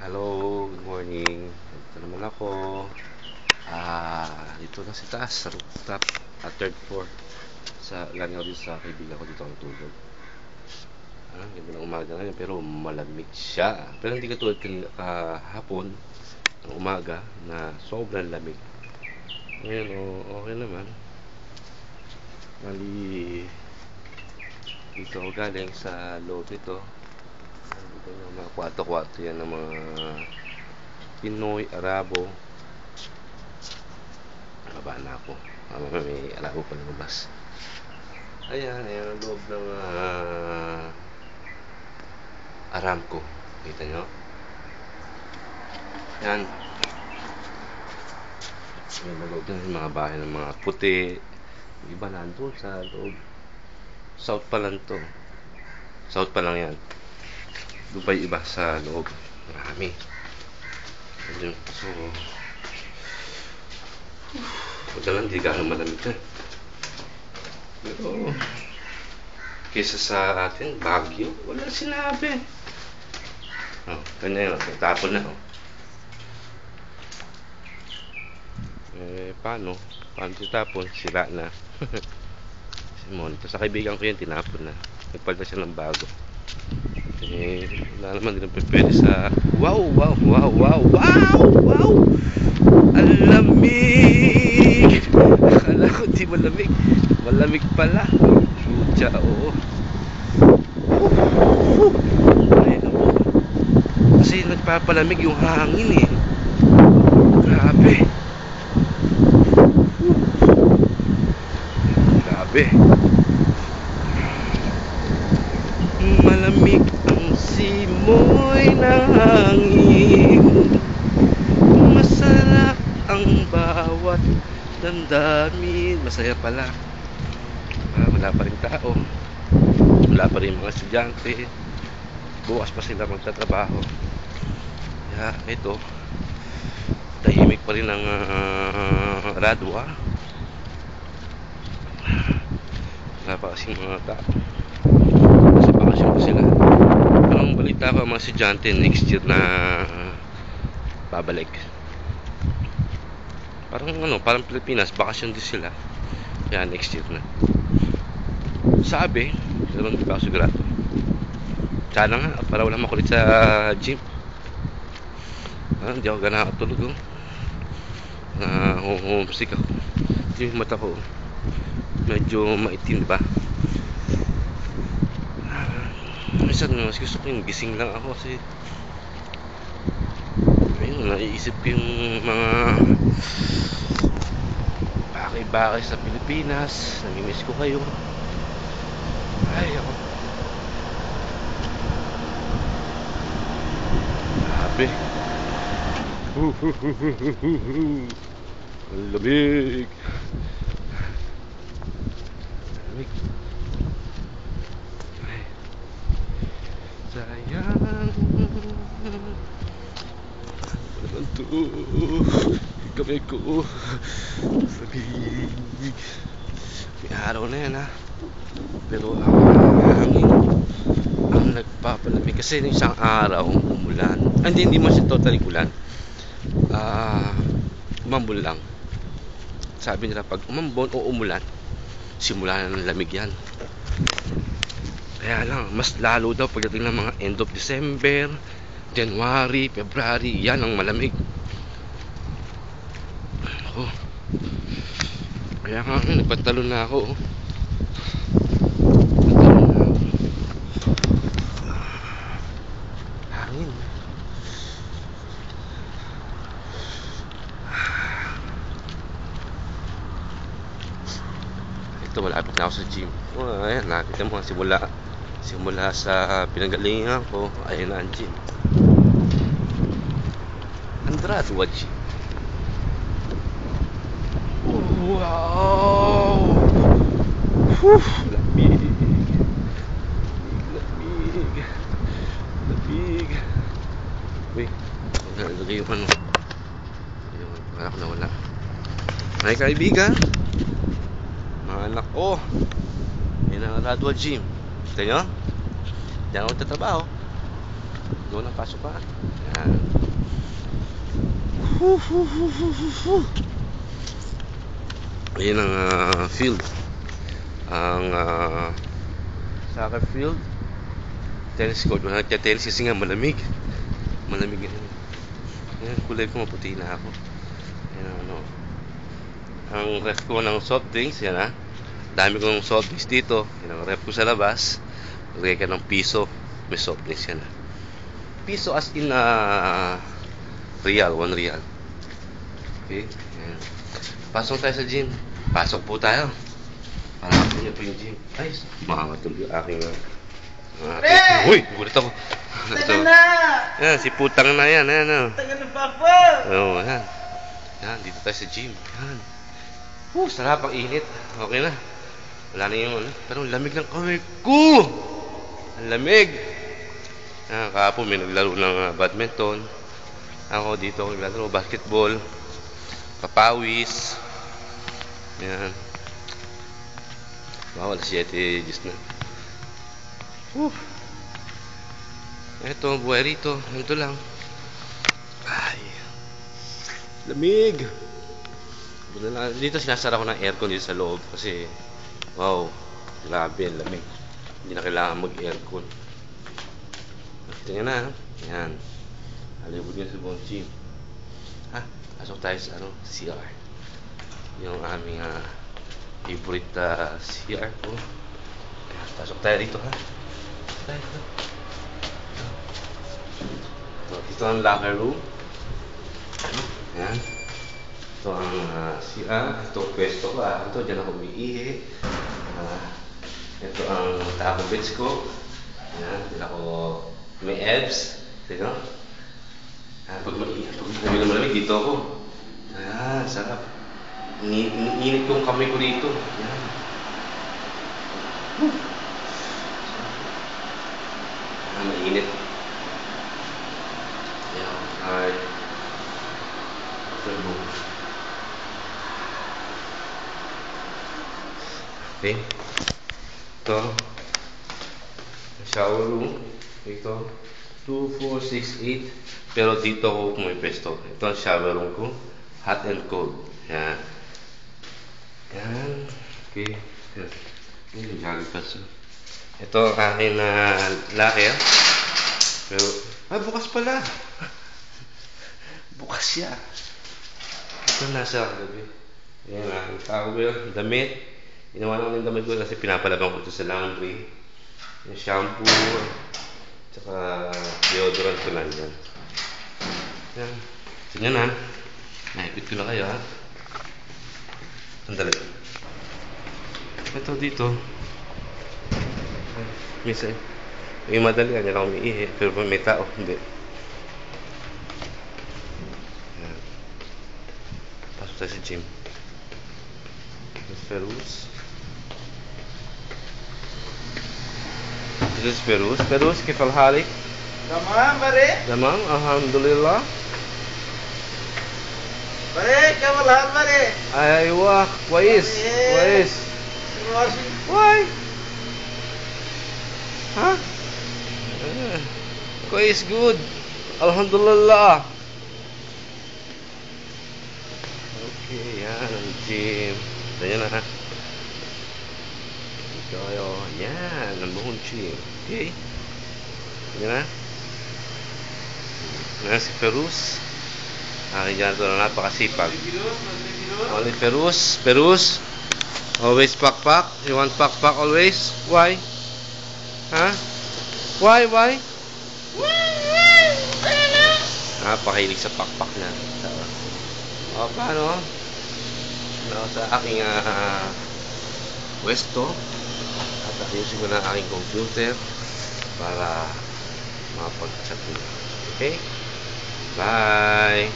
Hello, good morning. Ito naman ako. Dito na sa taas, sa rooftop, third floor. Galing ako dito sa kaibigan ko dito ang tulog. Ganda ng umaga ngayon, pero malamig siya. Pero hindi katulad kahapon, ng umaga, na sobrang lamig. Ngayon, okay naman. Mali, dito ako galing sa loob nito. Dito yung mga kwarto-kwarto yan ng mga Pinoy, Arabo. Baba na ako. May Arabo pa lumabas. Ayan ang loob ng Aramco. Kita nyo? Yan. Yung loob ng mga bahay ng mga puti. Yung iba nandun sa loob. South pa lang to. South pa lang yan. Dubai iba sa loob. Marami. So, madalang di gano'ng malamig ka. Pero, kesa sa atin, Baguio, wala sinabi. Kanya yun, tapon na. Paano? Paano tapon? Sira na. Simon, sa kaibigan ko yun, tinapon na. Nagpalta siya ng bago. Wala naman din pwede sa wow ang lamig. Akala ko di malamig pala. Pucha, oo. Ayun po, kasi nagpapalamig yung hangin grabe. Malamig ang simoy ng hangin, masarap ang bawat damdamin. Masaya pala. Wala pa rin tao, wala pa rin mga estudyante, bukas pa sila magtatrabaho. Kaya ito, tahimik pa rin ang Radwa. Wala pa kasing mga tao, nasa bakasyon pa sila. Ang balita ko, mga estudyante next year na babalik. Parang Pilipinas, bakasyon din sila. Kaya next year na. Sabi, pero hindi pa ako sigurado. Sana nga, para wala makulit sa gym. Hindi ako gana nakatulog. Homesick ako. Yung mata ko medyo maitim, diba? Minsan mas gusto ko yung gising lang ako kasi ayun, naiisip ko yung mga bakay-bakay sa Pilipinas. Namimiss ko kayo. Ay, ako grabe. Ang lamig. Ay, sayang walang to kamay ko. Lamig. May araw na yan pero ang hangin ang nagpapalamig. Kasi yung isang araw umulan. Hindi mo siya totally ulan. Umambon lang. Sabi nila pag umambon o umulan, simula na ng lamig yan. Kaya lang, mas lalo daw pagdating ng mga end of December, January, February, yan ang malamig. Kaya nga, nagpatalon na ako. Hangin. Ito, malapit na ako sa gym. Ayan, nakita mo, simula sa pinanggalingan ko, ayun na ang gym. Andrade Gym. Wow! Lamig. Uy, nalagay yung yung anak na wala. May kaibigan, mga anak ko, yun ang Radwa Gym. Kita nyo? Diyan ako tatrabaho. Doon ang pasok pa. Yan. Ayan ang field. Ang soccer field. Tennis court. Wala nagka-tennis kasi nga malamig. Malamig yan. Ayan, kulay ko maputi na ako. Ayan ano. Ang ref ko ng soft drinks. Yan ha. Dami kong soft drinks dito. Yan ang ref ko sa labas. Lagay ka ng piso. May soft drinks yan ha. Piso as in real. 1 real. Okay. Ayan. Pasok tayo sa gym. Pasok po tayo. Parang niyo po yung gym. Ay, makakatulog yung aking uy, gulit ako. Taga na! Yan, si putang na yan. Ayan, Taga na papa! Oo, yan. Yan, dito tayo sa gym. Yan. Sarap ang init. Okay na. Wala na yung pero lamig ng kamay ko. Ang lamig. Yan, kahapon may naglaro ng badminton. Ako dito ako naglalaro basketball. Papawis. Yan. Wow, alas 7 just na. Ito ang buhay rito. Ito lang. Ay. Lamig. Dito sinasara ko ng aircon dito sa loob. Kasi, wow. Grabe, lamig. Hindi na kailangan mag-aircon. Nakita nyo na. Yan. Halibod nyo sa buong gym. Pasok tayo sa CR. Yung aming favorite CR ko. Pasok tayo dito ha. Ito ang locker room. Ayan. Ito ang CR. Ito ang pwesto ko. Ito, dyan ako umiihi. Ito ang taco beds ko. Ayan. Dyan ako may abs. Tignan. Pag malamig dito ako. Ayan, sarap. Init ko ang kamay ko dito. Ayan. Mainit. Ayan, alright. Okay. Ito. Shower room. Ito. 2, 4, 6, 8. Pero dito ako pumipesto. Ito ang shower room ko. Hot and cold. Ayan. Ayan. Okay. Ito ang aking locker. Pero, bukas pala. Bukas siya. Ito nasa gabi. Ayan ang aking towel, damit. Inawan ko ng damit ko kasi pinapalabang ko ito sa laundry. Yung shampoo, tsaka deodorant ko lang yan. Ayan. Tignan na. Naipit ko na kayo ha. Sandali. Ito dito. Minsan, yung madali yan ako umiihi. Pero may tao, hindi. Ayan. Pasok tayo sa gym. Perus. This is Perus. Perus, كيف حالك؟ تمام بري؟ تمام الحمد لله. بري كيف الحال بري؟ ايوه كويس كويس. واي ها؟ كويس good. الحمد لله. Okay, yan ang gym. Ayan na ha. Ito kayo. Yan, ang buong gym. Okay. Ayan na. Ayan si Perus. Aking dyan ito na napakasipag. Only Perus. Perus. Always pakpak. You want pakpak always? Why? Ha? Why? Napakahilig sa pakpak na. O, paano? Sa aking pwesto at ayusin ko na aking computer para mapag-chat nyo. Okay? Bye!